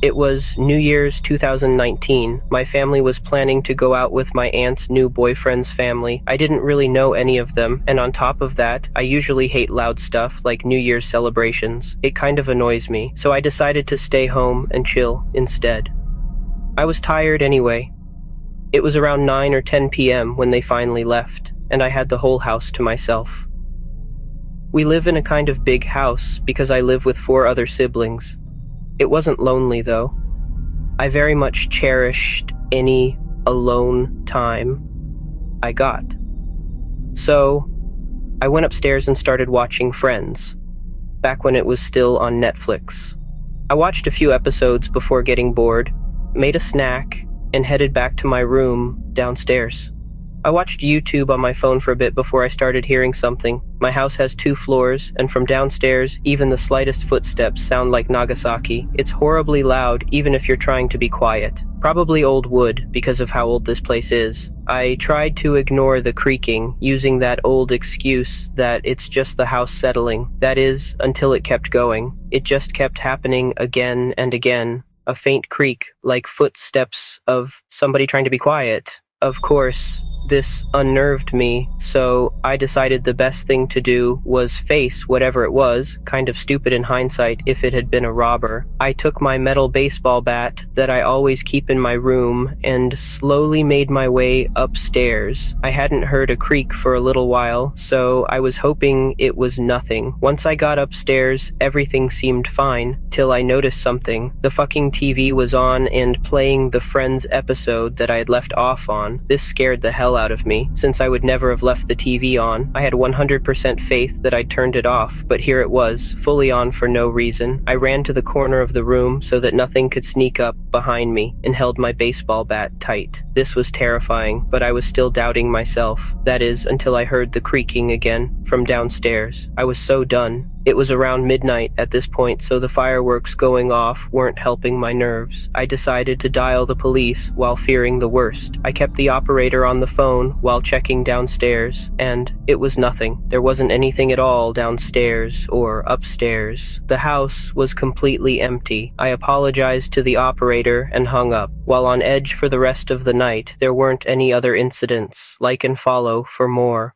It was New Year's 2019. My family was planning to go out with my aunt's new boyfriend's family. I didn't really know any of them, and on top of that, I usually hate loud stuff like New Year's celebrations. It kind of annoys me, so I decided to stay home and chill instead. I was tired anyway. It was around 9 or 10 p.m. when they finally left, and I had the whole house to myself. We live in a kind of big house because I live with 4 other siblings. It wasn't lonely, though. I very much cherished any alone time I got. So, I went upstairs and started watching Friends, back when it was still on Netflix. I watched a few episodes before getting bored, made a snack, and headed back to my room downstairs. I watched YouTube on my phone for a bit before I started hearing something. My house has 2 floors, and from downstairs, even the slightest footsteps sound like Nagasaki. It's horribly loud, even if you're trying to be quiet. Probably old wood, because of how old this place is. I tried to ignore the creaking, using that old excuse that it's just the house settling. That is, until it kept going. It just kept happening again and again. A faint creak, like footsteps of somebody trying to be quiet. Of course, this unnerved me, so I decided the best thing to do was face whatever it was, kind of stupid in hindsight if it had been a robber. I took my metal baseball bat that I always keep in my room and slowly made my way upstairs. I hadn't heard a creak for a little while, so I was hoping it was nothing. Once I got upstairs, everything seemed fine, till I noticed something. The fucking TV was on and playing the Friends episode that I had left off on. This scared the hell out of me, since I would never have left the TV on. I had 100% faith that I'd turned it off, but here it was, fully on for no reason. I ran to the corner of the room so that nothing could sneak up behind me and held my baseball bat tight. This was terrifying, but I was still doubting myself. That is, until I heard the creaking again from downstairs. I was so done. It was around midnight at this point, so the fireworks going off weren't helping my nerves. I decided to dial the police while fearing the worst. I kept the operator on the phone while checking downstairs, and it was nothing. There wasn't anything at all downstairs or upstairs. The house was completely empty. I apologized to the operator and hung up. While on edge for the rest of the night, there weren't any other incidents. Like and follow for more.